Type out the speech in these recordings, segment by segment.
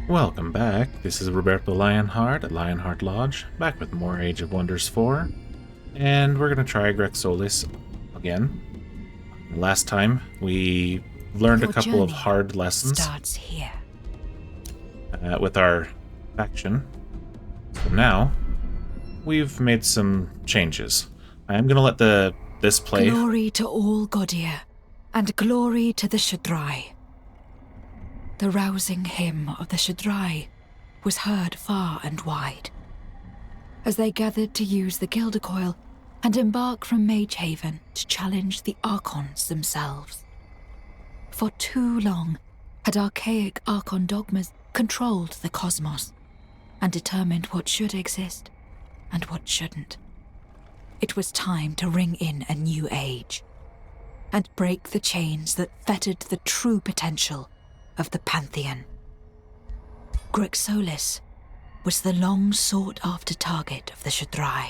Welcome back. This is Roberto Lionheart at Lionheart Lodge, back with more Age of Wonders 4. And we're going to try Solis again. Last time, we learned a couple of hard lessons starts here. With our faction. So now, we've made some changes. I'm going to let this play. Glory to all Godir, and glory to the Shadrai. The rousing hymn of the Shadrai was heard far and wide, as they gathered to use the Gildercoil and embark from Magehaven to challenge the Archons themselves. For too long had archaic Archon dogmas controlled the cosmos and determined what should exist and what shouldn't. It was time to ring in a new age and break the chains that fettered the true potential of the Pantheon. Solis was the long-sought-after target of the Shadrai.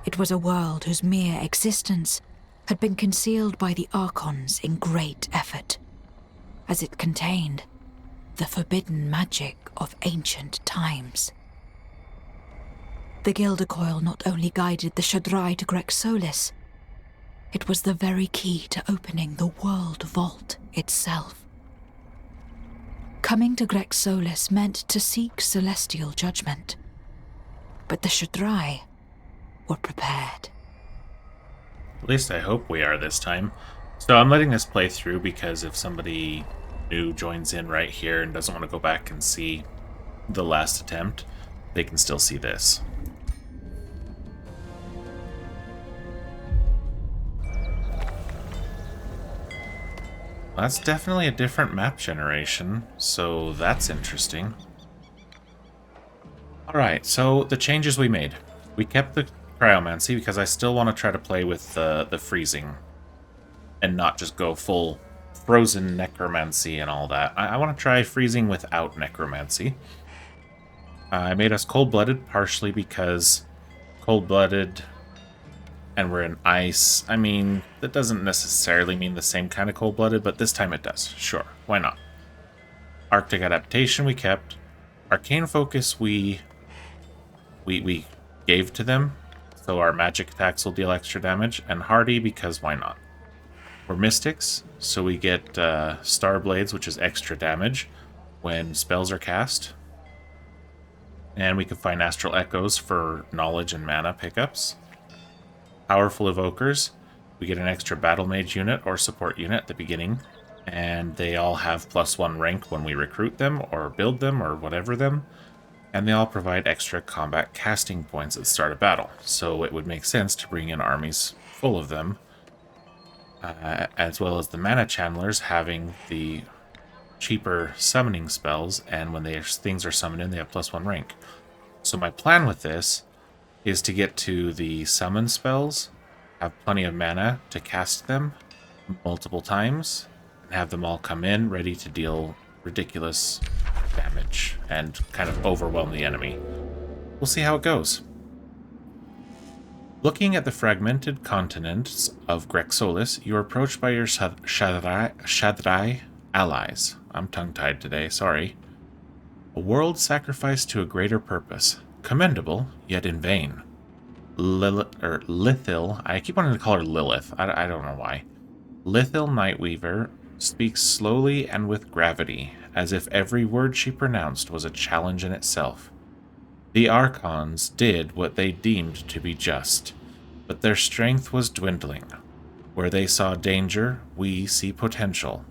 It was a world whose mere existence had been concealed by the Archons in great effort, as it contained the forbidden magic of ancient times. The Gildercoil not only guided the Shadrai to Solis, it was the very key to opening the World Vault itself. Coming to Solis meant to seek celestial judgment, but the Shadrai were prepared. At least I hope we are this time. So I'm letting this play through because if somebody new joins in right here and doesn't want to go back and see the last attempt, they can still see this. That's definitely a different map generation, so that's interesting. Alright, so the changes we made. We kept the cryomancy because I still want to try to play with the freezing and not just go full frozen necromancy and all that. I want to try freezing without necromancy. I made us cold-blooded partially because cold-blooded and we're in ice. I mean, that doesn't necessarily mean the same kind of cold-blooded, but this time it does. Sure, why not? Arctic adaptation we kept. Arcane focus we gave to them, so our magic attacks will deal extra damage. And hardy because why not? We're mystics, so we get star blades, which is extra damage when spells are cast. And we can find astral echoes for knowledge and mana pickups. Powerful evokers, we get an extra battle mage unit or support unit at the beginning, and they all have +1 rank when we recruit them or build them or whatever them, and they all provide extra combat casting points at the start of battle, so it would make sense to bring in armies full of them, as well as the mana channelers having the cheaper summoning spells, and when things are summoned in, they have +1 rank. So my plan with this is to get to the summon spells, have plenty of mana to cast them multiple times, and have them all come in ready to deal ridiculous damage and kind of overwhelm the enemy. We'll see how it goes. Looking at the fragmented continents of Solis, you are approached by your Shadrai allies. I'm tongue-tied today, sorry. A world sacrificed to a greater purpose. Commendable, yet in vain. Lithil, I keep wanting to call her Lilith, I don't know why. Lithil Nightweaver speaks slowly and with gravity, as if every word she pronounced was a challenge in itself. The Archons did what they deemed to be just, but their strength was dwindling. Where they saw danger, we see potential.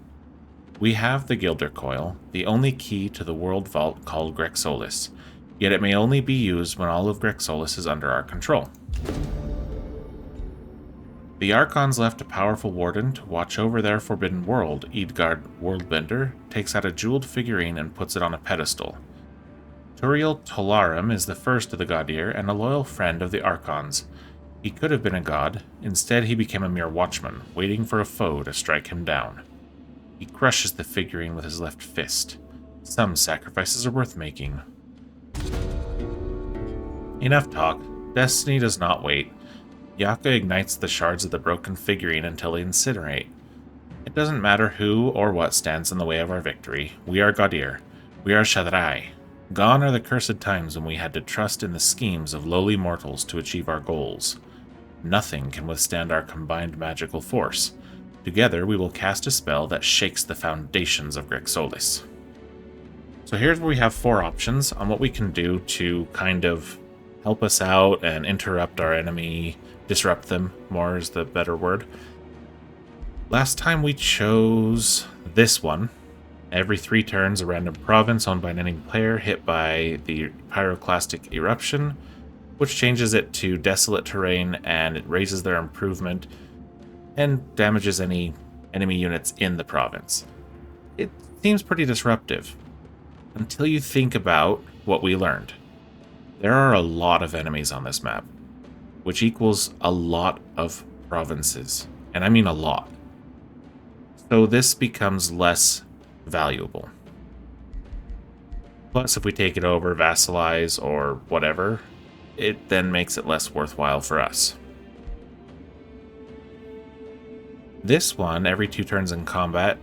We have the Gildercoil, the only key to the world vault called Solis. Yet it may only be used when all of Solis is under our control. The Archons left a powerful warden to watch over their forbidden world. Eadgard Worldbender takes out a jeweled figurine and puts it on a pedestal. Turiel Tolarum is the first of the Godir and a loyal friend of the Archons. He could have been a god. Instead, he became a mere watchman, waiting for a foe to strike him down. He crushes the figurine with his left fist. Some sacrifices are worth making. Enough talk. Destiny does not wait. Yaka ignites the shards of the broken figurine until they incinerate. It doesn't matter who or what stands in the way of our victory. We are Godir. We are Shadrai. Gone are the cursed times when we had to trust in the schemes of lowly mortals to achieve our goals. Nothing can withstand our combined magical force. Together, we will cast a spell that shakes the foundations of Grixolis. So here's where we have 4 options on what we can do to kind of help us out and interrupt our enemy, disrupt them, more is the better word. Last time we chose this one. Every 3 turns, a random province owned by an enemy player hit by the pyroclastic eruption, which changes it to desolate terrain, and it raises their improvement and damages any enemy units in the province. It seems pretty disruptive, until you think about what we learned. There are a lot of enemies on this map, which equals a lot of provinces, and I mean a lot. So this becomes less valuable. Plus, if we take it over, vassalize, or whatever, it then makes it less worthwhile for us. This one, every 2 turns in combat,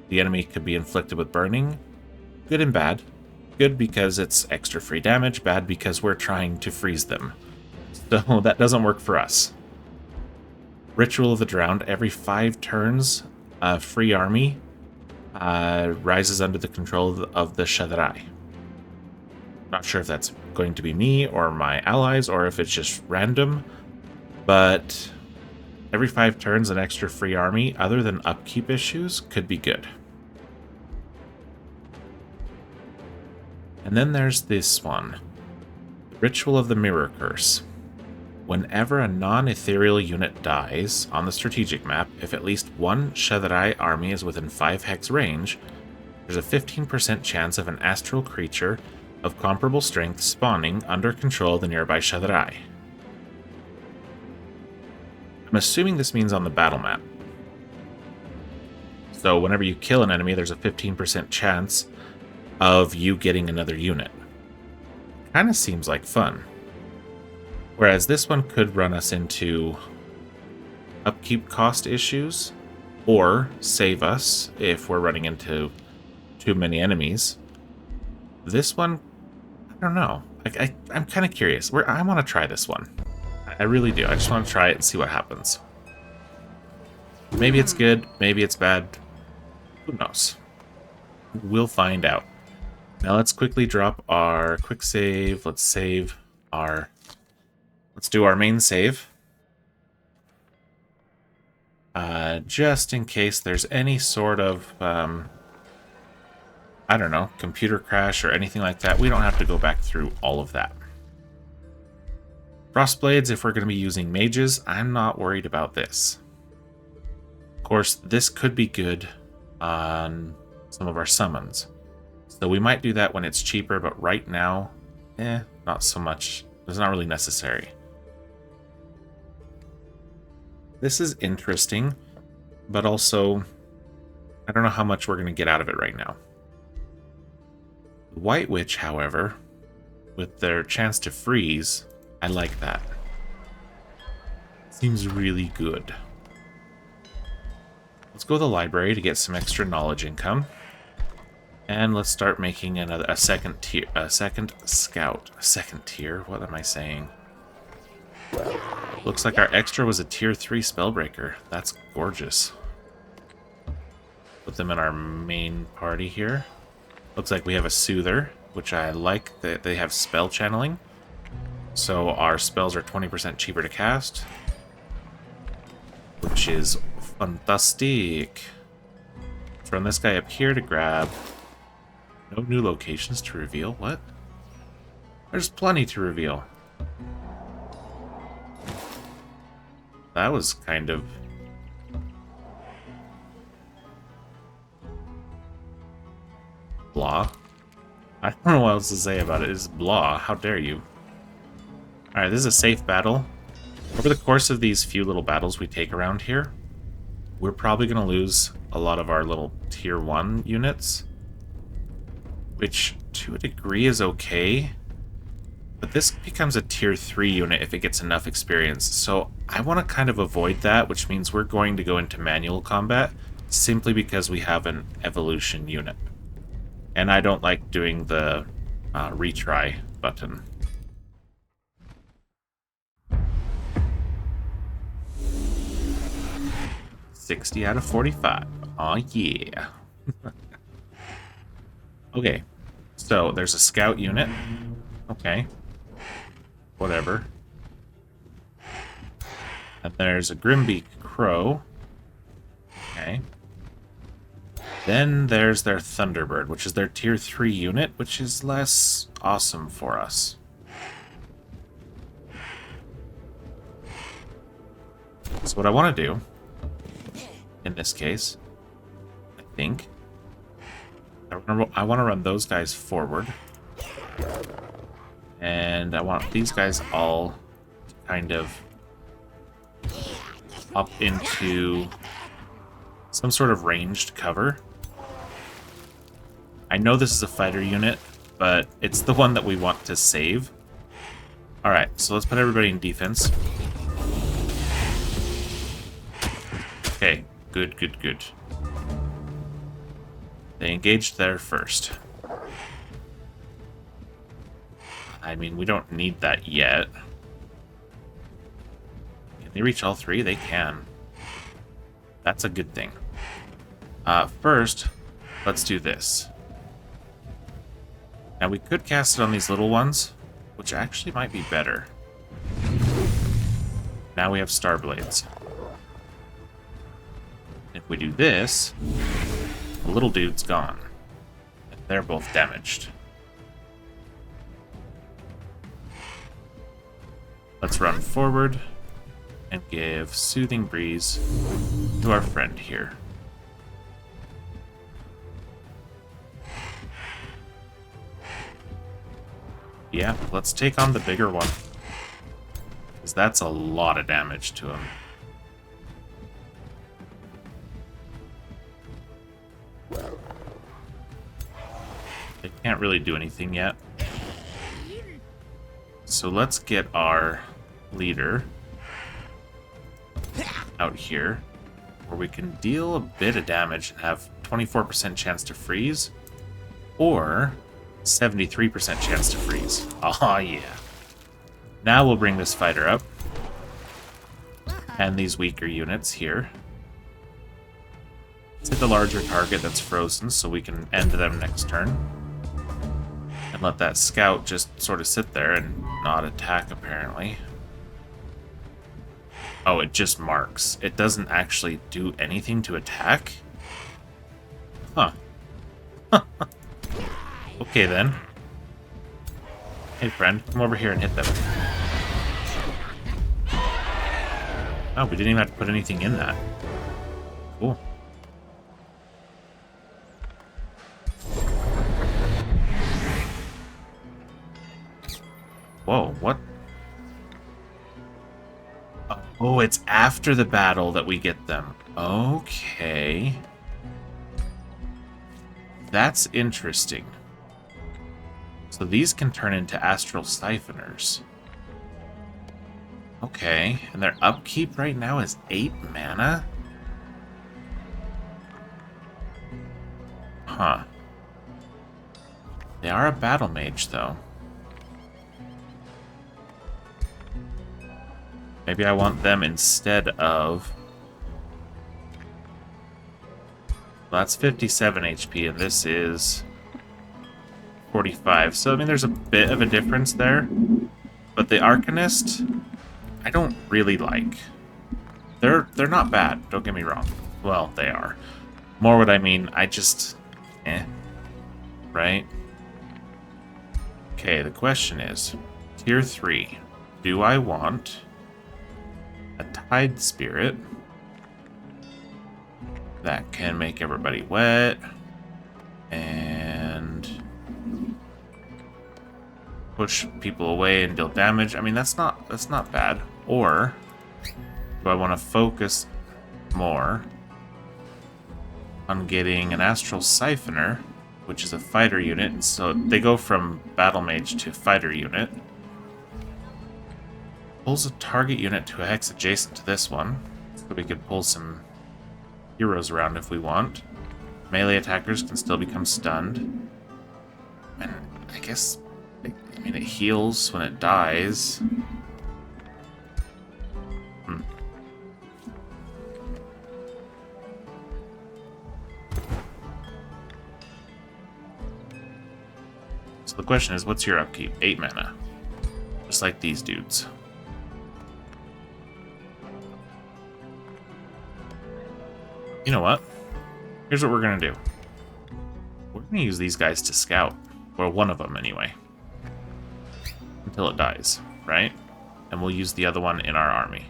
the enemy could be inflicted with burning. Good and bad. Good because it's extra free damage, bad because we're trying to freeze them. So that doesn't work for us. Ritual of the Drowned, every 5 turns, a free army rises under the control of the Shadrai. Not sure if that's going to be me or my allies or if it's just random, but every 5 turns an extra free army, other than upkeep issues, could be good. And then there's this one, Ritual of the Mirror Curse. Whenever a non-ethereal unit dies on the strategic map, if at least one Shadrai army is within 5 hex range, there's a 15% chance of an astral creature of comparable strength spawning under control of the nearby Shadrai. I'm assuming this means on the battle map. So whenever you kill an enemy, there's a 15% chance of you getting another unit. Kinda seems like fun. Whereas this one could run us into upkeep cost issues, or save us if we're running into too many enemies. This one, I don't know. I'm kind of curious. I want to try this one. I really do. I just want to try it and see what happens. Maybe it's good, maybe it's bad. Who knows? We'll find out. Now let's quickly drop our quick save. Let's save our... Let's do our main save. Just in case there's any sort of, I don't know, computer crash or anything like that. We don't have to go back through all of that. Frostblades, if we're going to be using mages, I'm not worried about this. Of course, this could be good on some of our summons. So we might do that when it's cheaper, but right now, not so much. It's not really necessary. This is interesting, but also, I don't know how much we're going to get out of it right now. The White Witch, however, with their chance to freeze, I like that. Seems really good. Let's go to the library to get some extra knowledge income. And let's start making a second scout. A second tier? What am I saying? Looks like our extra was a tier 3 spellbreaker. That's gorgeous. Put them in our main party here. Looks like we have a soother, which I like that they have spell channeling. So our spells are 20% cheaper to cast, which is fantastic. From this guy up here to grab. No new locations to reveal. What? There's plenty to reveal. That was kind of... blah. I don't know what else to say about it. It's blah. How dare you? Alright, this is a safe battle. Over the course of these few little battles we take around here, we're probably going to lose a lot of our little tier 1 units, which to a degree is okay. But this becomes a tier 3 unit if it gets enough experience, so I want to kind of avoid that, which means we're going to go into manual combat simply because we have an evolution unit. And I don't like doing the retry button. $60 out of 45. Aw, yeah. Okay, so there's a scout unit. Okay. Whatever. And there's a Grimbeak Crow. Okay. Then there's their Thunderbird, which is their tier 3 unit, which is less awesome for us. So what I want to do, in this case, I think, I want to run those guys forward. And I want these guys all to kind of up into some sort of ranged cover. I know this is a fighter unit, but it's the one that we want to save. Alright, so let's put everybody in defense. Okay, good, good, good. They engaged there first. I mean, we don't need that yet. Can they reach all three? They can. That's a good thing. First, let's do this. Now, we could cast it on these little ones, which actually might be better. Now we have Star Blades. If we do this, the little dude's gone. And they're both damaged. Let's run forward and give Soothing Breeze to our friend here. Yeah, let's take on the bigger one. Because that's a lot of damage to him. They can't really do anything yet. So let's get our leader out here, where we can deal a bit of damage and have 24% chance to freeze, or 73% chance to freeze. Oh yeah. Now we'll bring this fighter up, and these weaker units here. Let's hit the larger target that's frozen so we can end them next turn. And let that scout just sort of sit there and not attack, apparently. Oh, it just marks. It doesn't actually do anything to attack? Huh. Okay, then. Hey, friend, come over here and hit them. Oh, we didn't even have to put anything in that. Cool. Whoa, what? Oh, it's after the battle that we get them. Okay. That's interesting. So these can turn into astral siphoners. Okay, and their upkeep right now is 8 mana? Huh. They are a battle mage, though. Maybe I want them instead of... Well, that's 57 HP, and this is 45. So, I mean, there's a bit of a difference there. But the Arcanist, I don't really like. They're not bad, don't get me wrong. Well, they are. More what I mean, I just... Right? Okay, the question is, Tier 3, do I want a Tide Spirit that can make everybody wet and push people away and deal damage? I mean, that's not bad. Or do I want to focus more on getting an Astral Siphoner, which is a fighter unit, and so they go from Battle Mage to fighter unit. Pulls a target unit to a hex adjacent to this one, so we could pull some heroes around if we want. Melee attackers can still become stunned. And I guess, I mean, it heals when it dies. Hmm. So the question is, what's your upkeep? 8 mana. Just like these dudes. You know what? Here's what we're gonna do. We're gonna use these guys to scout. Or one of them, anyway. Until it dies, right? And we'll use the other one in our army.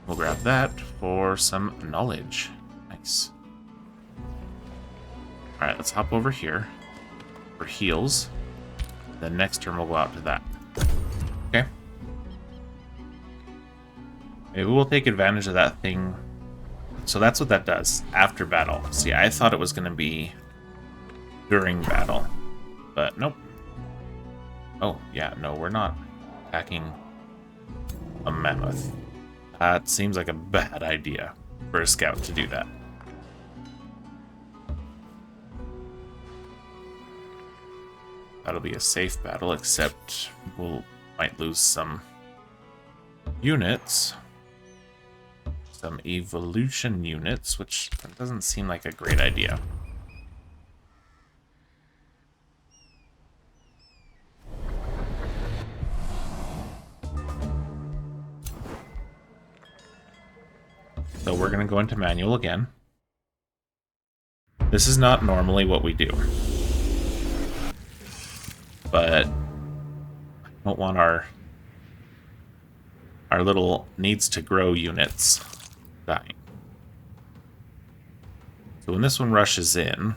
We'll grab that for some knowledge. Nice. Alright, let's hop over here for heals. Then next turn we'll go out to that. Okay. Maybe we'll take advantage of that thing. So that's what that does, after battle. See, I thought it was going to be during battle. But nope. Oh, yeah, no, we're not attacking a mammoth. That seems like a bad idea for a scout to do that. That'll be a safe battle, except might lose some units. Some evolution units, which doesn't seem like a great idea. So we're going to go into manual again. This is not normally what we do. But I don't want our little needs to grow units dying. So when this one rushes in,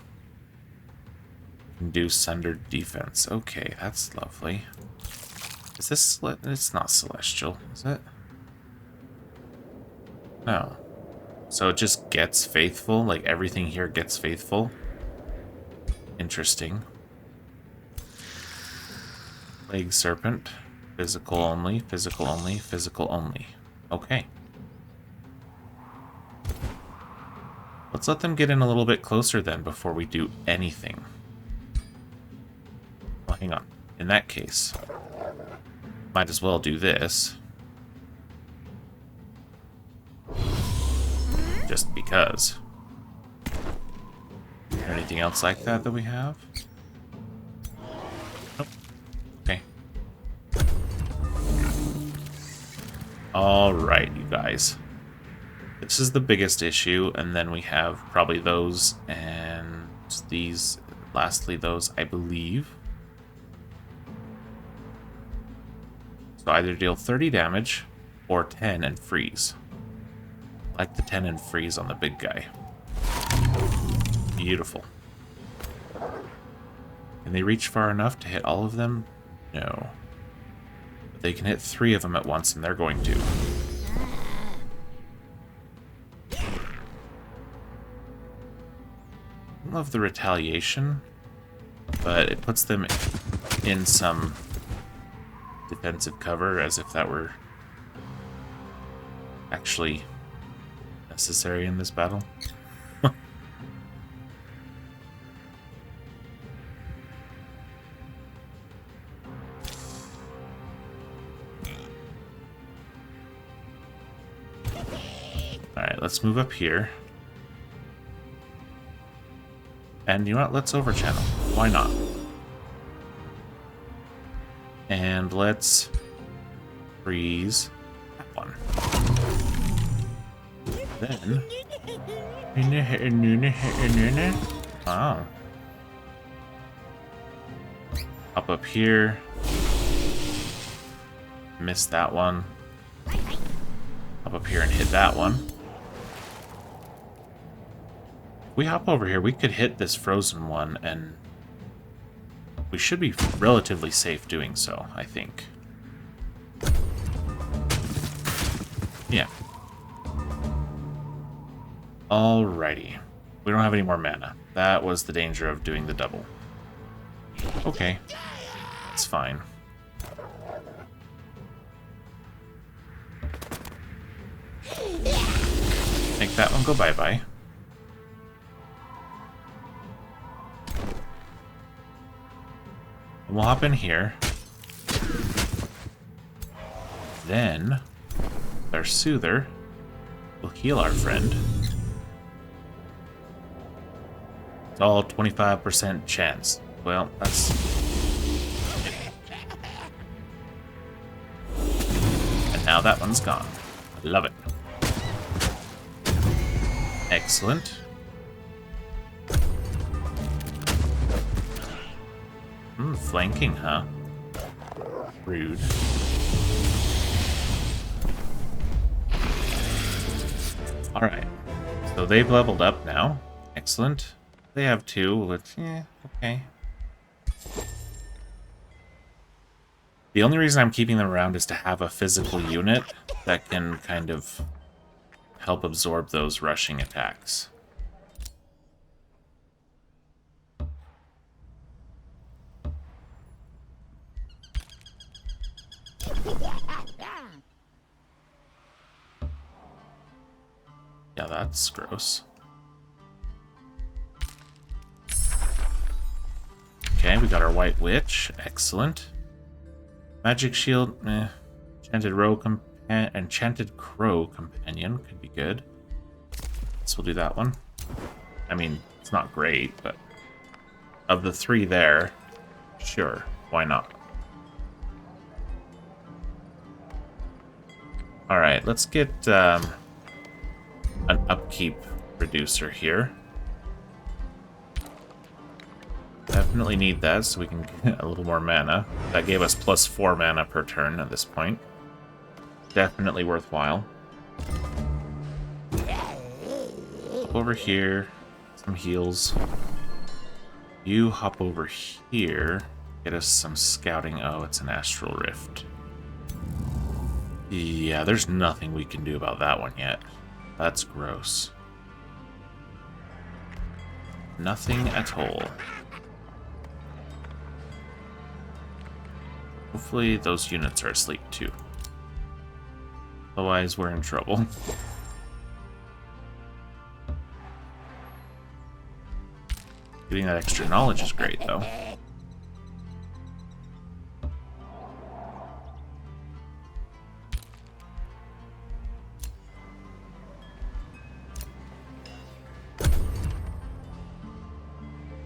we can do sundered defense. Okay, that's lovely. Is this... It's not celestial, is it? No. So it just gets faithful? Like everything here gets faithful? Interesting. Plague Serpent. Physical only, physical only, physical only. Okay. Let's let them get in a little bit closer then before we do anything. Well, hang on. In that case, might as well do this. Just because. Anything else like that we have? Nope. Okay. Alright, you guys. This is the biggest issue, and then we have probably those and these. Lastly, those, I believe. So either deal 30 damage or 10 and freeze. I like the 10 and freeze on the big guy. Beautiful. Can they reach far enough to hit all of them? No. But they can hit 3 of them at once, and they're going to. I love the retaliation, but it puts them in some defensive cover as if that were actually necessary in this battle. Alright, let's move up here. And you know what? Let's overchannel. Why not? And let's freeze that one. Then... Wow. Up here. Miss that one. Up here and hit that one. If we hop over here, we could hit this frozen one, and we should be relatively safe doing so, I think. Yeah. Alrighty. We don't have any more mana. That was the danger of doing the double. Okay. It's fine. Make that one go bye-bye. We'll hop in here. Then, our Soother will heal our friend. It's all 25% chance. Well, that's... And now that one's gone. I love it. Excellent. Flanking, huh? Rude. Alright. So they've leveled up now. Excellent. They have 2, which, okay. The only reason I'm keeping them around is to have a physical unit that can kind of help absorb those rushing attacks. Yeah, that's gross. Okay, we got our White Witch. Excellent. Magic Shield, Enchanted Crow Companion could be good. So we'll do that one. I mean, it's not great, but of the 3 there, sure, why not? Alright, let's get an upkeep reducer here. Definitely need that so we can get a little more mana. That gave us +4 mana per turn at this point. Definitely worthwhile. Hop over here. Some heals. You hop over here. Get us some scouting. Oh, it's an Astral Rift. Yeah, there's nothing we can do about that one yet. That's gross. Nothing at all. Hopefully those units are asleep too. Otherwise, we're in trouble. Getting that extra knowledge is great, though.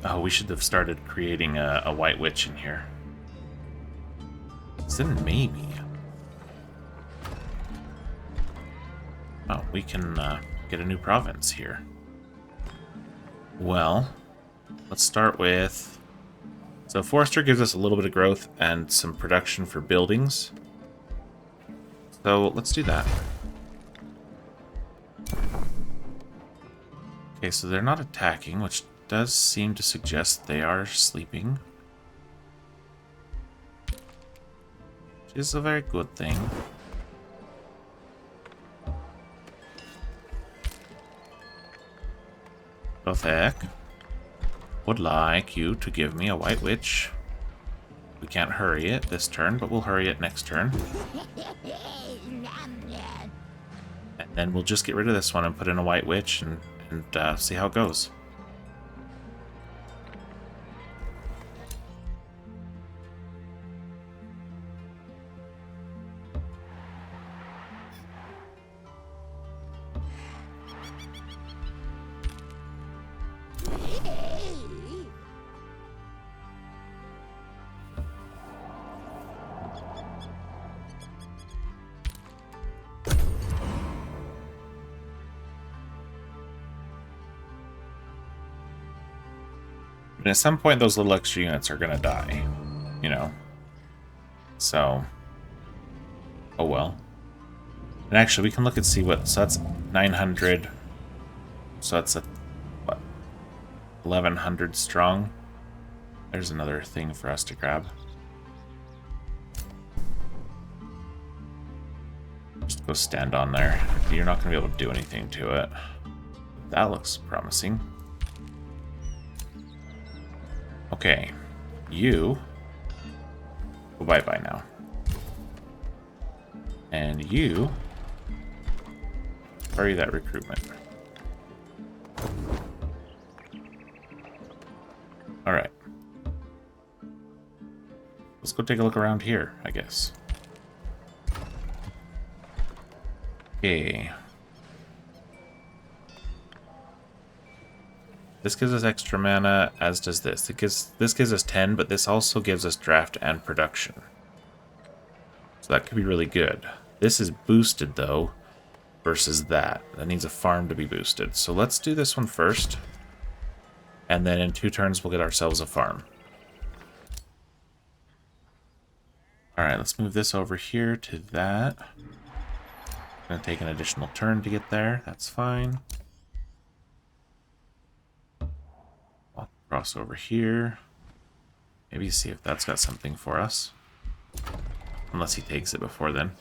Oh, we should have started creating a White Witch in here. Then maybe. Oh, we can get a new province here. Well, let's start with... So Forester gives us a little bit of growth and some production for buildings. So let's do that. Okay, so they're not attacking, which does seem to suggest they are sleeping. Which is a very good thing. Lothek would like you to give me a White Witch. We can't hurry it this turn, but we'll hurry it next turn. And then we'll just get rid of this one and put in a White Witch and see how it goes. And at some point, those little extra units are going to die, you know? So, oh well. And actually, we can look and see what, so that's 900. So that's a, what, 1100 strong. There's another thing for us to grab. Just go stand on there. You're not going to be able to do anything to it. That looks promising. Okay, you go bye-bye now. And you hurry that recruitment. Alright. let's go take a look around here, I guess. Okay. This gives us extra mana, as does this. This gives us 10, but this also gives us draft and production. So that could be really good. This is boosted, though, versus that. That needs a farm to be boosted. So let's do this one first. And then in 2 turns, we'll get ourselves a farm. Alright, let's move this over here to that. Gonna take an additional turn to get there. That's fine. Walk across over here. Maybe see if that's got something for us. Unless he takes it before then.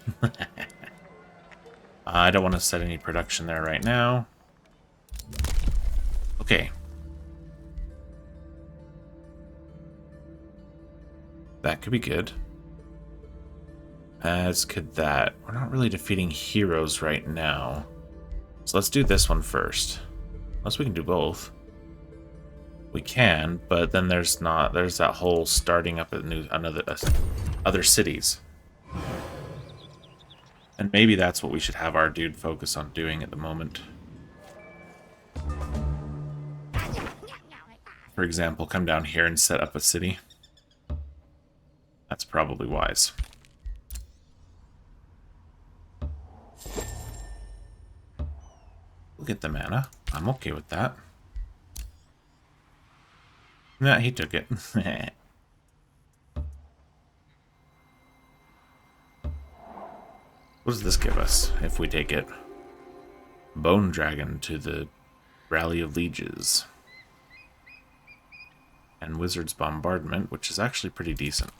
I don't want to set any production there right now. Okay. That could be good. As could that. We're not really defeating heroes right now. So let's do this one first. Unless we can do both. We can, but then there's that whole starting up other cities. And maybe that's what we should have our dude focus on doing at the moment. For example, come down here and set up a city. That's probably wise. We'll get the mana. I'm okay with that. Nah, he took it. What does this give us if we take it? Bone Dragon to the Rally of Lieges. And Wizard's Bombardment, which is actually pretty decent.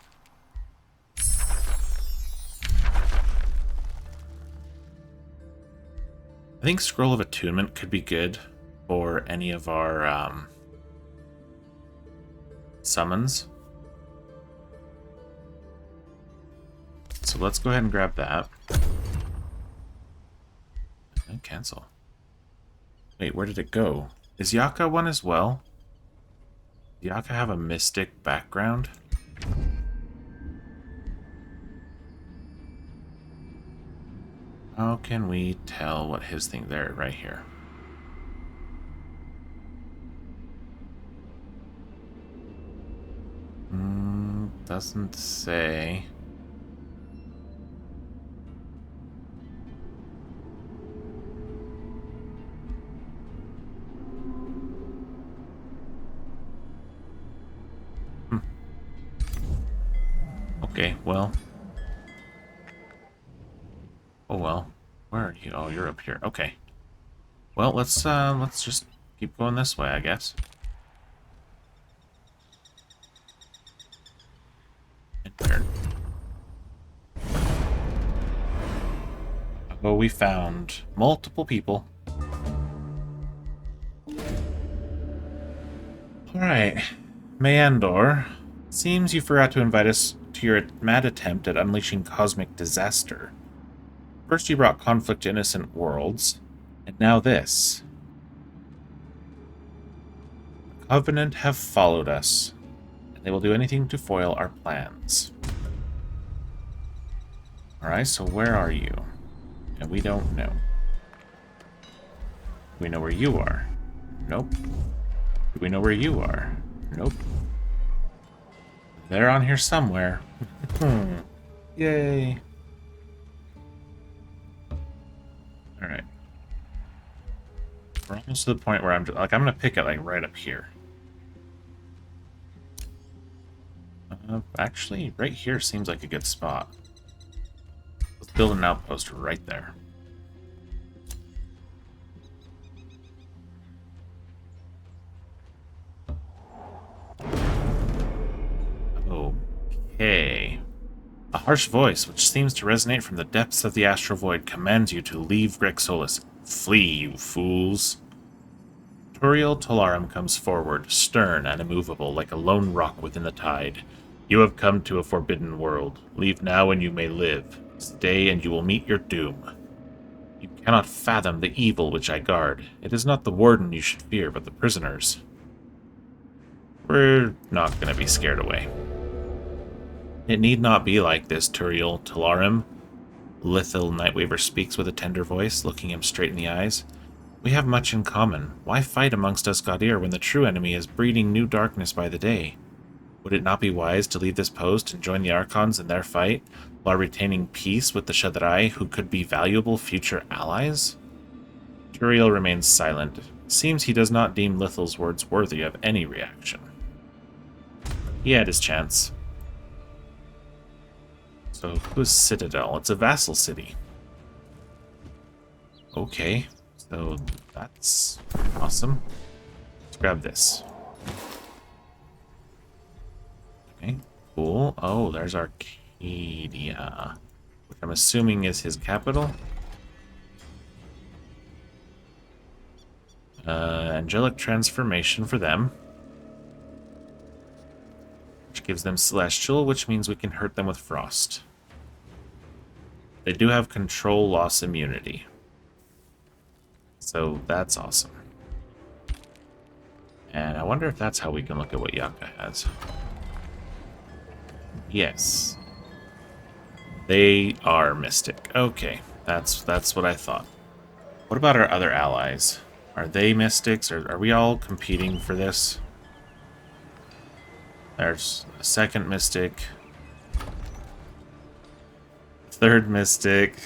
I think Scroll of Attunement could be good for any of our summons. So let's go ahead and grab that. And cancel. Wait, where did it go? Is Yaka one as well? Does Yaka have a mystic background? How can we tell what his thing there, right here? Doesn't say. Okay, well. Oh well. Where are you? Oh, you're up here. Okay. Well, let's just keep going this way, I guess. Turn. Oh, we found multiple people. Alright. Meandor. Seems you forgot to invite us to your mad attempt at unleashing cosmic disaster. First you brought conflict to innocent worlds, and now this. The Covenant have followed us, and they will do anything to foil our plans. Alright, so where are you? And we don't know. We know where you are. Nope. Do we know where you are? Nope. They're on here somewhere. Yay. Alright. We're almost to the point where I'm gonna pick it like right up here. Actually, right here seems like a good spot. Let's build an outpost right there. Okay. A harsh voice, which seems to resonate from the depths of the astral void, commands you to leave Grexolus. Flee, you fools. Turiel Tolarum comes forward, stern and immovable, like a lone rock within the tide. You have come to a forbidden world. Leave now and you may live. Stay and you will meet your doom. You cannot fathom the evil which I guard. It is not the warden you should fear, but the prisoners. We're not going to be scared away. It need not be like this, Turiel Talarim. Lithil Nightweaver speaks with a tender voice, looking him straight in the eyes. We have much in common. Why fight amongst us Godir when the true enemy is breeding new darkness by the day? Would it not be wise to leave this post and join the Archons in their fight, while retaining peace with the Shadrai, who could be valuable future allies? Turiel remains silent. It seems he does not deem Lithil's words worthy of any reaction. He had his chance. So, who's Citadel? It's a vassal city. Okay, so that's awesome. Let's grab this. Okay, cool. Oh, there's Arcadia, which I'm assuming is his capital. Angelic transformation for them, which gives them celestial, which means we can hurt them with frost. They do have control loss immunity, so that's awesome. And I wonder if that's how we can look at what Yaka has. Yes. They are Mystic. Okay, that's what I thought. What about our other allies? Are they Mystics, or are we all competing for this? There's a second Mystic. Third Mystic.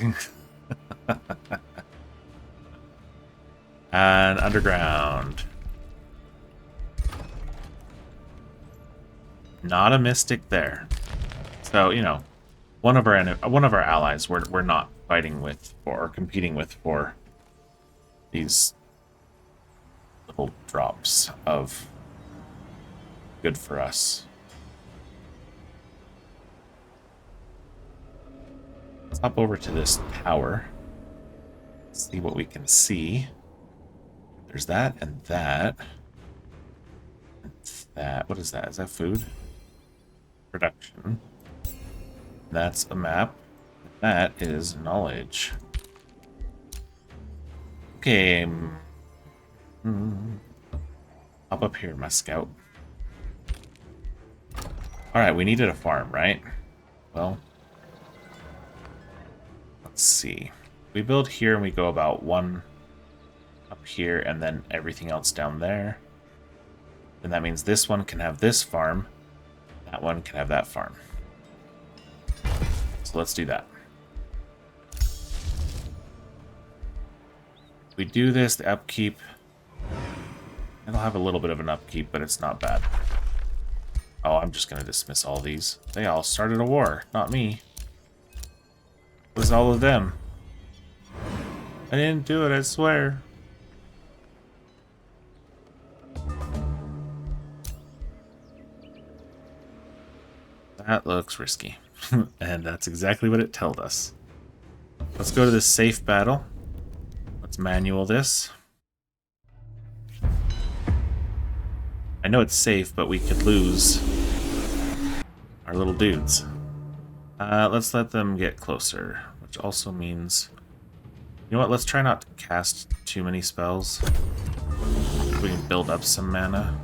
And underground. Not a Mystic there. So, you know, one of our allies we're not fighting with or competing with for these little drops of good for us. Let's hop over to this tower. See what we can see. There's that and that. And that. What is that? Is that food? Production. That's a map. That is knowledge. Okay. Hop up here, my scout. Alright, we needed a farm, right? Well, let's see. We build here and we go about one up here and then everything else down there. And that means this one can have this farm. That one can have that farm. So let's do that. We do this, the upkeep. It'll have a little bit of an upkeep, but it's not bad. Oh, I'm just going to dismiss all these. They all started a war, not me. It was all of them. I didn't do it, I swear. That looks risky. And that's exactly what it told us. Let's go to this safe battle. Let's manual this. I know it's safe, but we could lose our little dudes. Let's let them get closer, which also means... You know what, let's try not to cast too many spells. We can build up some mana.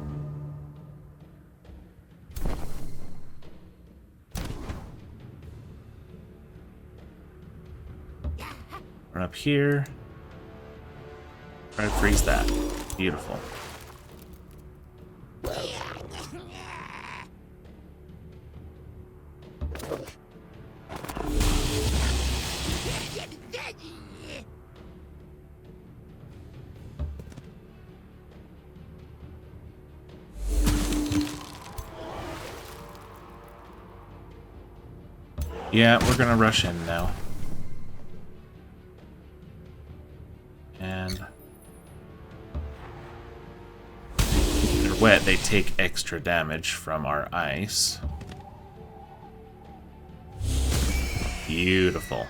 Run up here. Try to freeze that. Beautiful. Yeah, we're gonna rush in now. And they're wet, they take extra damage from our ice. Beautiful.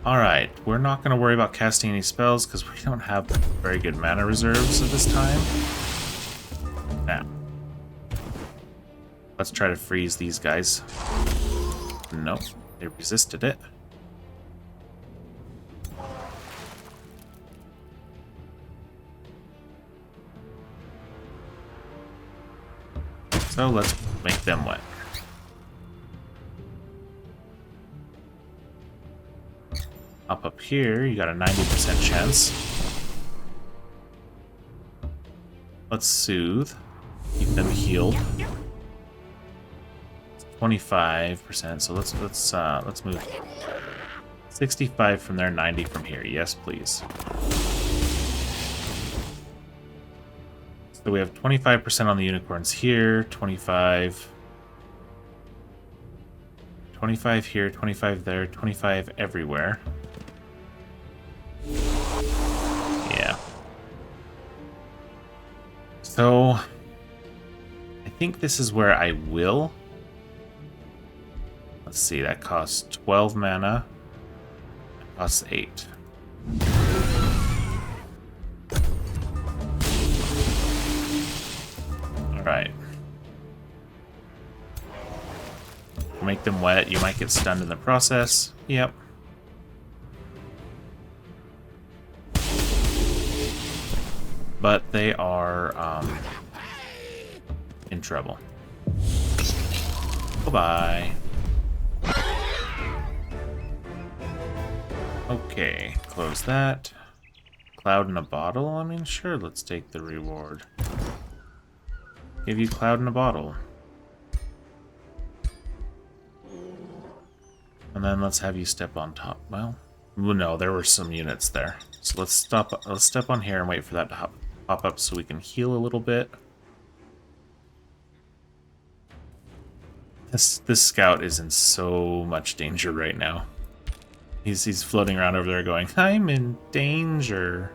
Alright, we're not going to worry about casting any spells because we don't have very good mana reserves at this time. Now, let's try to freeze these guys. Nope, they resisted it. So let's make them wet. Up here, you got a 90% chance. Let's soothe. Keep them healed. 25%. So let's move 65 from there, 90 from here. Yes, please. So we have 25% on the unicorns here, 25 here, 25 there, 25 everywhere. Yeah. So I think this is where I will. Let's see, that costs 12 mana. That costs 8. Alright. Make them wet. You might get stunned in the process. Yep. But they are in trouble. Bye-bye. Okay, close that. Cloud in a bottle? I mean, sure, let's take the reward. Give you cloud in a bottle. And then let's have you step on top. Well, no, there were some units there. So let's step on here and wait for that to pop up so we can heal a little bit. This scout is in so much danger right now. He's floating around over there going, I'm in danger.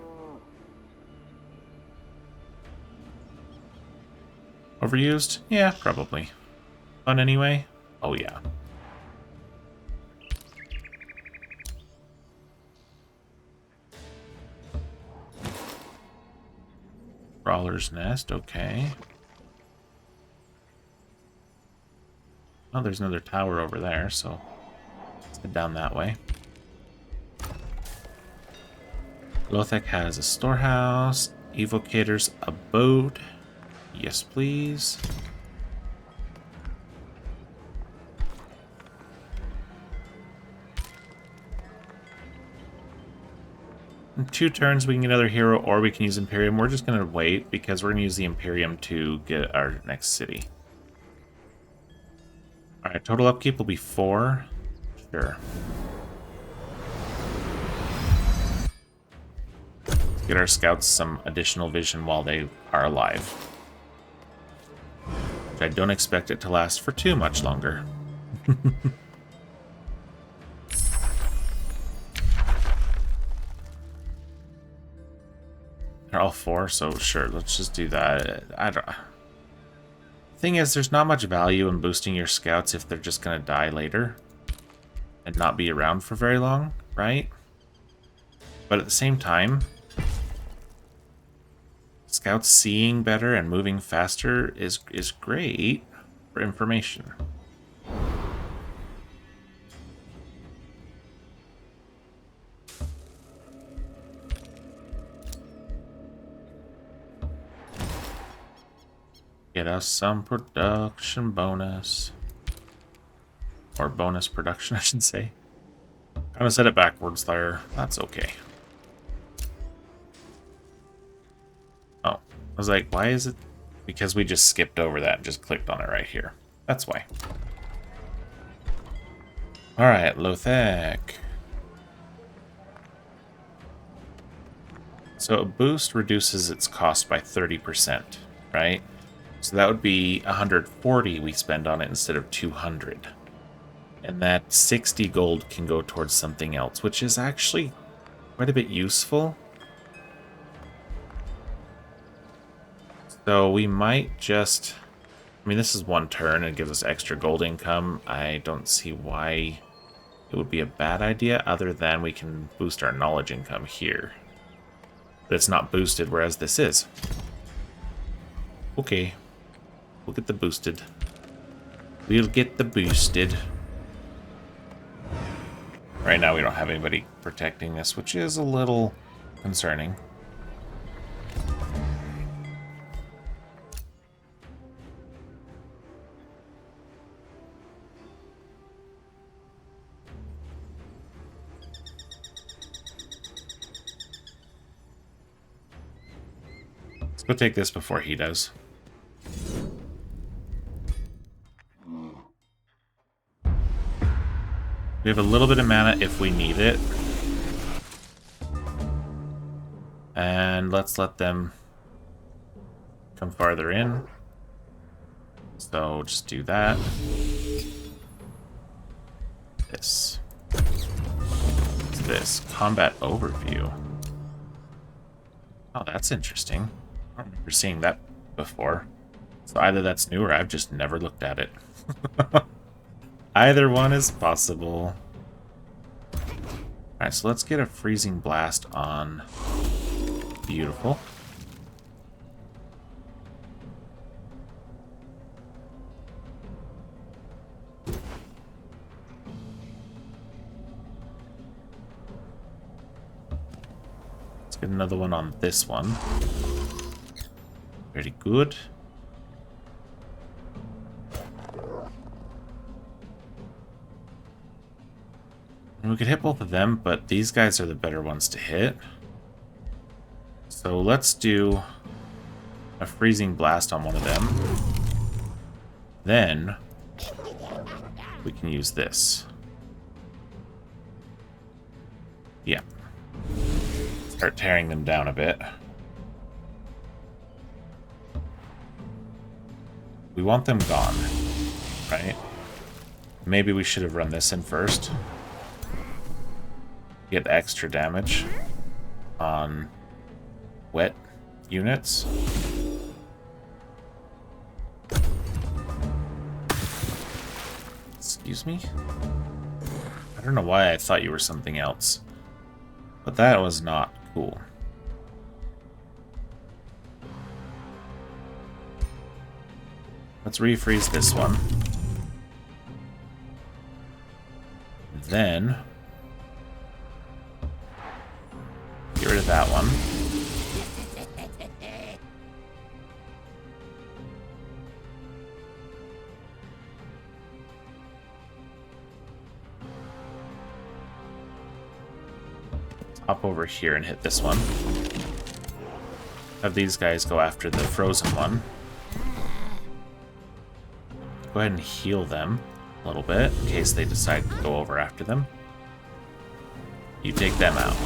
Overused? Yeah, probably. Fun anyway? Oh yeah. Brawler's Nest, okay. Oh, there's another tower over there, so let's head down that way. Lothek has a storehouse. Evocator's abode. Yes, please. In 2 turns, we can get another hero, or we can use Imperium. We're just going to wait, because we're going to use the Imperium to get our next city. Alright, total upkeep will be 4. Sure. Let's get our scouts some additional vision while they are alive. Which I don't expect it to last for too much longer. They're all 4, so sure, let's just do that. I don't. Thing is, there's not much value in boosting your scouts if they're just gonna die later and not be around for very long, right? But at the same time, scouts seeing better and moving faster is great for information. Get us some production bonus. Or bonus production, I should say. Kind of said it backwards there. That's okay. Oh, I was like, why is it? Because we just skipped over that and just clicked on it right here. That's why. Alright, Lothek. So a boost reduces its cost by 30%, right? So that would be 140 we spend on it instead of 200. And that 60 gold can go towards something else, which is actually quite a bit useful. So we might just... I mean, this is 1 turn and it gives us extra gold income. I don't see why it would be a bad idea, other than we can boost our knowledge income here. But it's not boosted, whereas this is. Okay. We'll get the boosted. We'll get the boosted. Right now we don't have anybody protecting this, which is a little concerning. Let's go take this before he does. We have a little bit of mana if we need it. And let's let them come farther in. So just do that. This. What's this? Combat overview. Oh, that's interesting. I don't remember seeing that before. So either that's new or I've just never looked at it. Either one is possible. Alright, so let's get a freezing blast on. Beautiful. Let's get another one on this one. Very good. And we could hit both of them, but these guys are the better ones to hit. So let's do a freezing blast on one of them. Then we can use this. Yeah. Start tearing them down a bit. We want them gone, right? Maybe we should have run this in first. Get extra damage on wet units. Excuse me? I don't know why I thought you were something else. But that was not cool. Let's refreeze this one. Then get rid of that one. Hop over here and hit this one. Have these guys go after the frozen one. Go ahead and heal them a little bit in case they decide to go over after them. You take them out.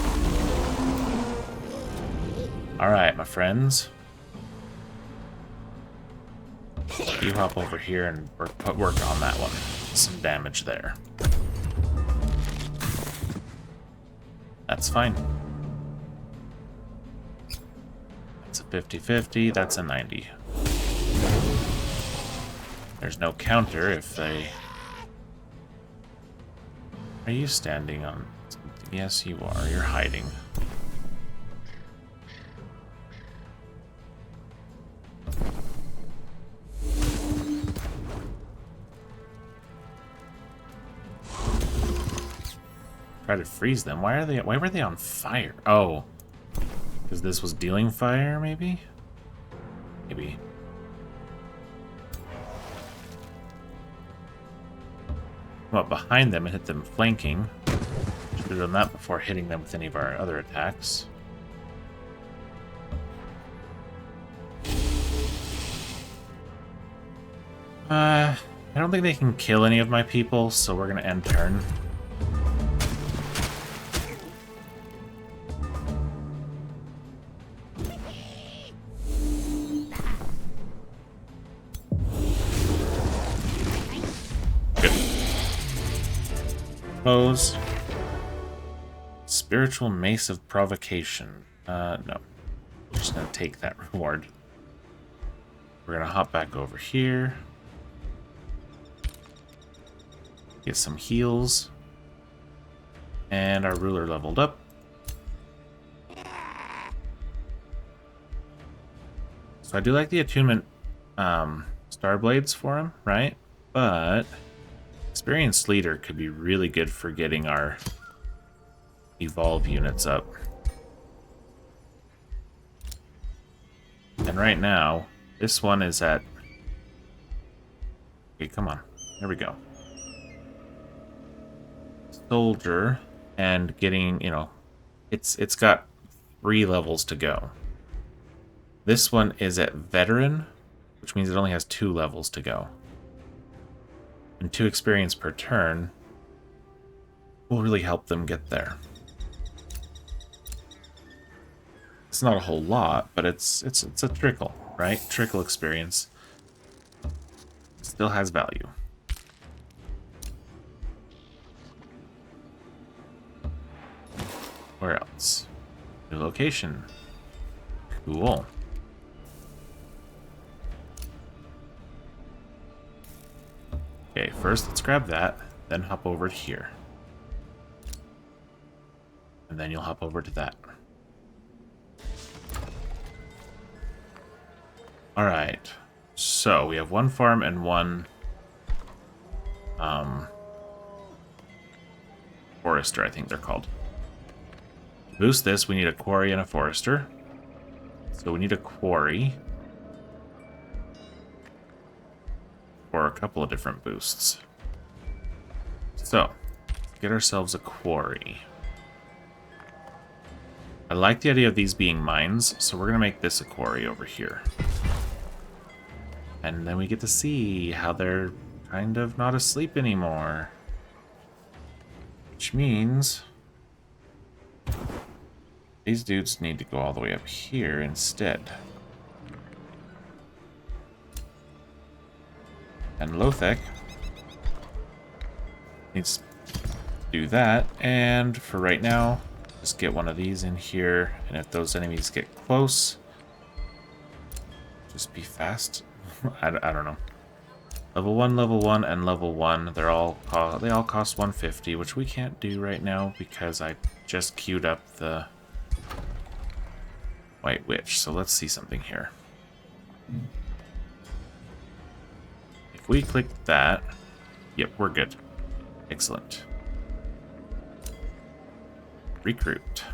Alright, my friends. You hop over here and work on that one. Some damage there. That's fine. That's a 50-50, that's a 90. There's no counter if they... Are you standing on something? Yes, you are. You're hiding. Try to freeze them. Why were they on fire? Oh. Because this was dealing fire, maybe? Maybe. Come up behind them and hit them flanking. Should have done that before hitting them with any of our other attacks. I don't think they can kill any of my people, so we're gonna end turn. Close. Spiritual Mace of Provocation. No. We're just gonna take that reward. We're gonna hop back over here. Get some heals. And our ruler leveled up. So I do like the attunement star blades for him, right? But Experienced Leader could be really good for getting our evolve units up. And right now, this one is at... Okay, come on. There we go. Soldier, and getting, you know, it's got 3 levels to go. This one is at Veteran, which means it only has 2 levels to go. And 2 experience per turn will really help them get there. It's not a whole lot, but it's a trickle, right? Trickle experience still has value. Where else? New location. Cool. Okay, first let's grab that, then hop over to here. And then you'll hop over to that. Alright, so we have 1 farm and 1 forester, I think they're called. To boost this, we need a quarry and a forester. So we need a quarry for a couple of different boosts. So, let's get ourselves a quarry. I like the idea of these being mines, so we're going to make this a quarry over here. And then we get to see how they're kind of not asleep anymore. Which means these dudes need to go all the way up here instead. And Lothek needs to do that. And for right now, just get one of these in here. And if those enemies get close, just be fast. I don't know. Level 1, and level 1. They all cost 150, which we can't do right now because I just queued up the White Witch. So let's see something here. If we click that, yep, we're good. Excellent. Recruit.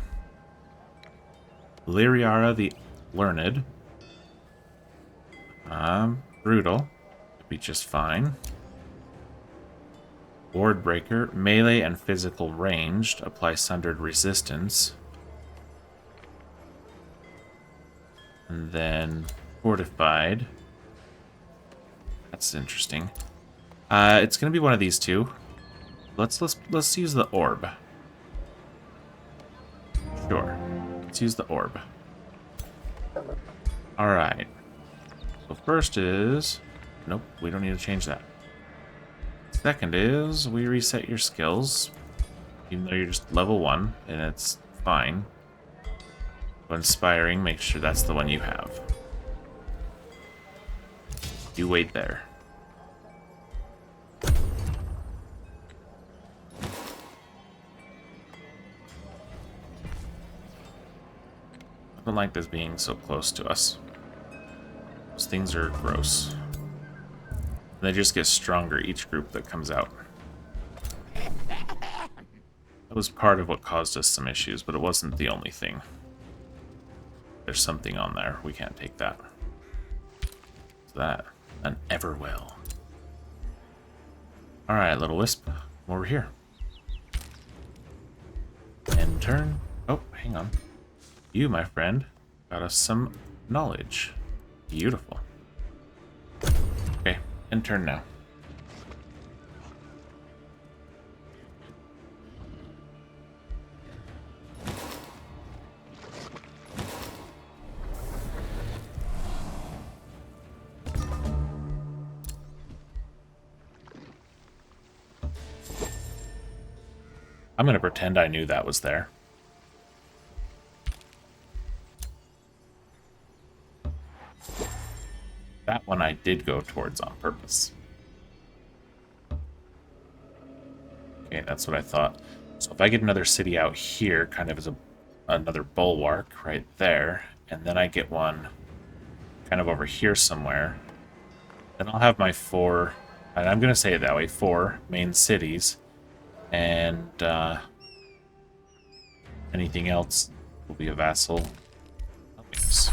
Lyriara the Learned. Brutal. Could be just fine. Ward Breaker. Melee and physical ranged. Apply Sundered Resistance. And then Fortified. That's interesting. It's going to be one of these two. Let's use the orb. Sure. Let's use the orb. Alright. So first is... Nope, we don't need to change that. Second is we reset your skills. Even though you're just level 1, and it's fine. But Inspiring, make sure that's the one you have. You wait there. I don't like this being so close to us. Those things are gross. And they just get stronger each group that comes out. That was part of what caused us some issues, but it wasn't the only thing. There's something on there. We can't take that. What's that? An Everwell. Alright, little wisp. Come over here. End turn. Oh, hang on. You, my friend, got us some knowledge. Beautiful. Okay, end turn now. I'm gonna pretend I knew that was there. That one I did go towards on purpose. Okay, that's what I thought. So if I get another city out here, kind of as another bulwark right there, and then I get one kind of over here somewhere, then I'll have my 4, and I'm going to say it that way, 4 main cities, and anything else will be a vassal. Oops.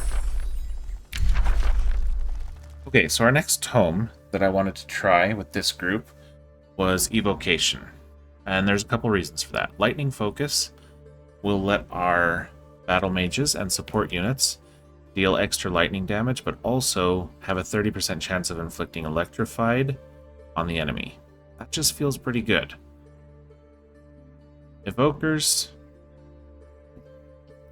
Okay, so our next tome that I wanted to try with this group was Evocation. And there's a couple reasons for that. Lightning Focus will let our battle mages and support units deal extra lightning damage, but also have a 30% chance of inflicting electrified on the enemy. That just feels pretty good. Evokers,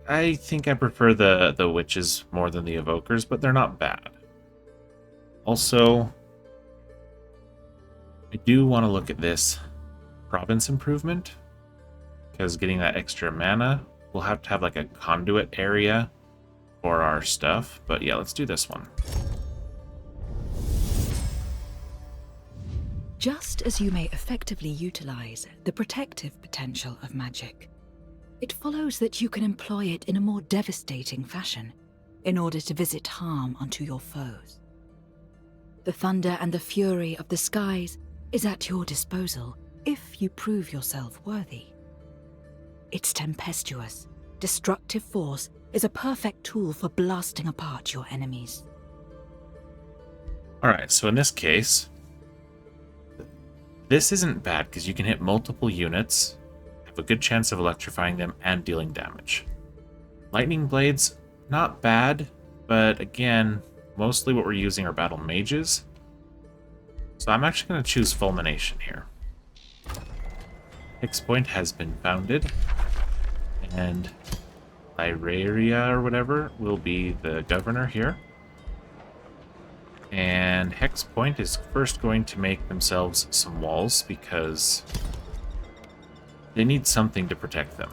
I think I prefer the witches more than the evokers, but they're not bad. Also, I do want to look at this province improvement, because getting that extra mana, we'll have to have like a conduit area for our stuff. But yeah, let's do this one. Just as you may effectively utilize the protective potential of magic, it follows that you can employ it in a more devastating fashion in order to visit harm onto your foes. The thunder and the fury of the skies is at your disposal if you prove yourself worthy. Its tempestuous, destructive force is a perfect tool for blasting apart your enemies. Alright, so in this case, this isn't bad because you can hit multiple units, have a good chance of electrifying them, and dealing damage. Lightning Blades, not bad, but again, mostly what we're using are battle mages. So I'm actually going to choose Fulmination here. Hix Point has been founded, and Lyraria or whatever will be the governor here. And Hex Point is first going to make themselves some walls because they need something to protect them.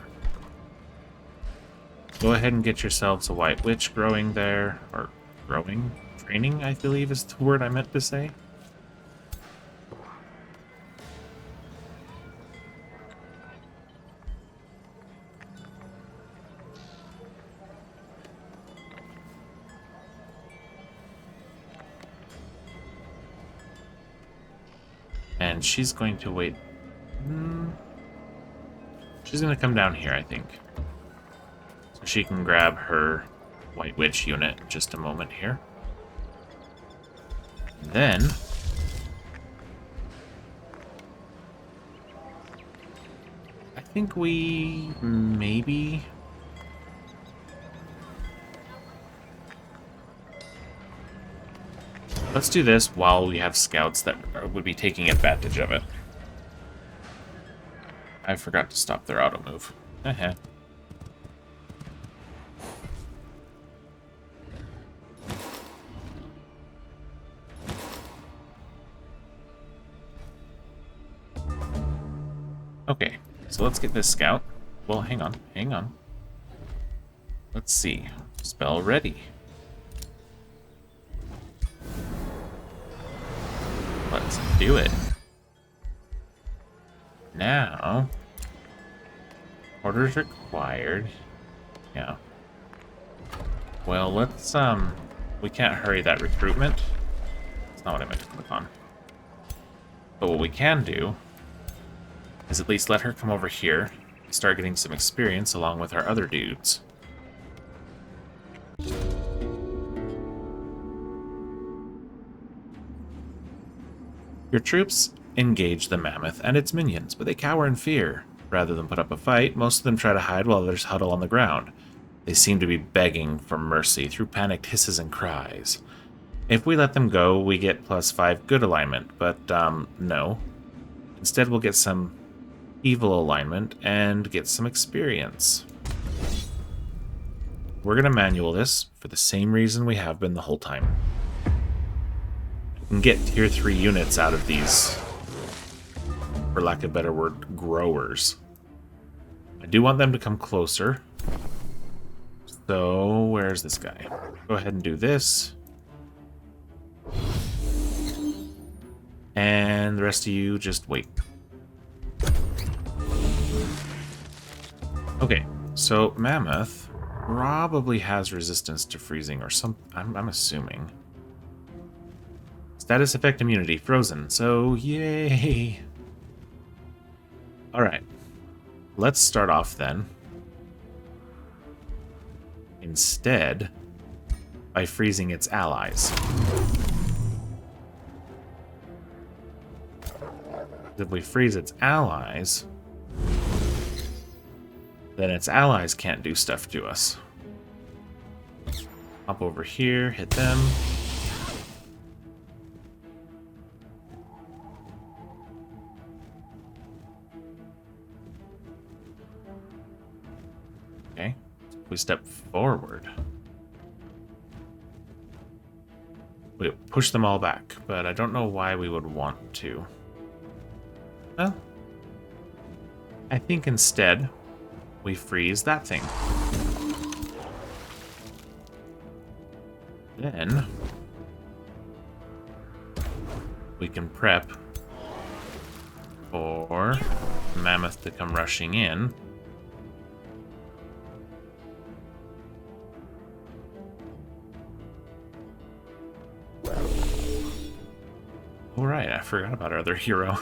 Go ahead and get yourselves a White Witch growing there, or growing? Training, I believe is the word I meant to say. And she's going to wait. She's going to come down here, I think. So she can grab her White Witch unit in just a moment here. And then I think we maybe... Let's do this while we have scouts that would be taking advantage of it. I forgot to stop their auto move. Okay, so let's get this scout. Well, hang on. Let's see. Spell ready. Let's do it. Now, orders required. Yeah. Well, let's, we can't hurry that recruitment. That's not what I meant to click on. But what we can do is at least let her come over here and start getting some experience along with our other dudes. Your troops engage the mammoth and its minions, but they cower in fear. Rather than put up a fight, most of them try to hide while others huddle on the ground. They seem to be begging for mercy through panicked hisses and cries. If we let them go, we get +5 good alignment, but no. Instead, we'll get some evil alignment and get some experience. We're going to manual this for the same reason we have been the whole time. We can get tier 3 units out of these, for lack of a better word, growers. I do want them to come closer. So, where's this guy? Go ahead and do this. And the rest of you just wait. Okay, so Mammoth probably has resistance to freezing or something. I'm assuming. Status effect immunity, frozen, so yay! Alright, let's start off then. Instead, by freezing its allies. If we freeze its allies, then its allies can't do stuff to us. Hop over here, hit them. Okay, we step forward. We push them all back, but I don't know why we would want to. Well, I think instead we freeze that thing. Then we can prep for Mammoth to come rushing in. All right, I forgot about our other hero.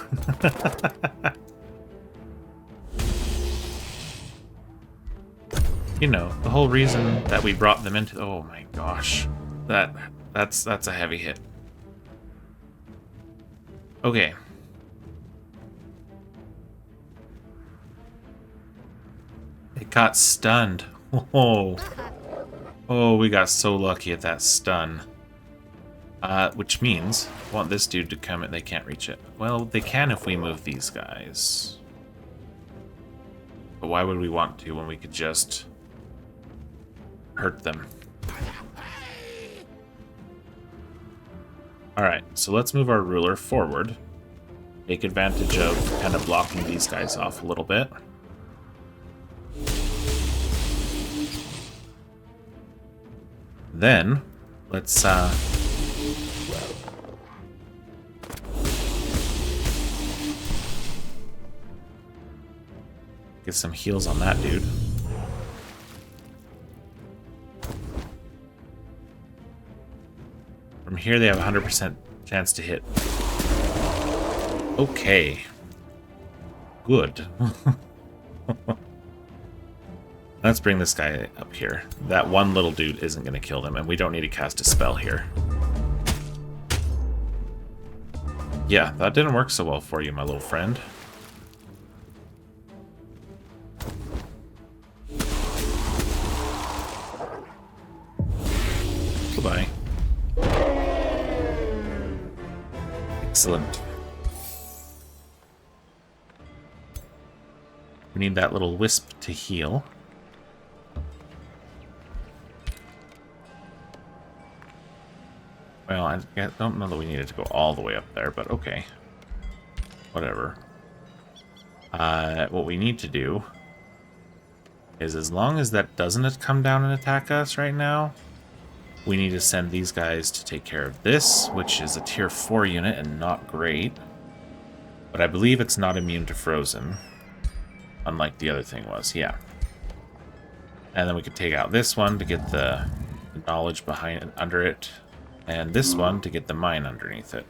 You know, the whole reason that we brought them into... Oh my gosh. That's a heavy hit. Okay. It got stunned. Oh. Oh, we got so lucky at that stun. Which means, I want this dude to come and they can't reach it. Well, they can if we move these guys. But why would we want to when we could just hurt them? Alright, so let's move our ruler forward. Take advantage of kind of blocking these guys off a little bit. Then, let's get some heals on that dude. From here, they have a 100% chance to hit. Okay. Good. Let's bring this guy up here. That one little dude isn't going to kill them, and we don't need to cast a spell here. Yeah, that didn't work so well for you, my little friend. Goodbye. Excellent. We need that little wisp to heal. Well, I don't know that we needed to go all the way up there, but okay. Whatever. What we need to do is, as long as that doesn't come down and attack us right now, we need to send these guys to take care of this, which is a tier 4 unit and not great. But I believe it's not immune to frozen, unlike the other thing was, yeah. And then we could take out this one to get the knowledge behind it, under it, and this one to get the mine underneath it.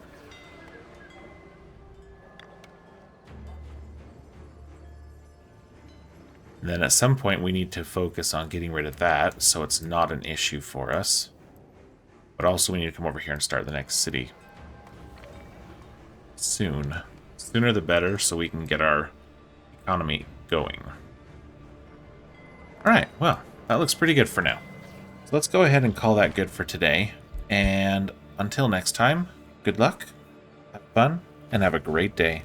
And then at some point we need to focus on getting rid of that so it's not an issue for us. But also we need to come over here and start the next city. Soon. Sooner the better so we can get our economy going. Alright, well, that looks pretty good for now. So let's go ahead and call that good for today. And until next time, good luck, have fun, and have a great day.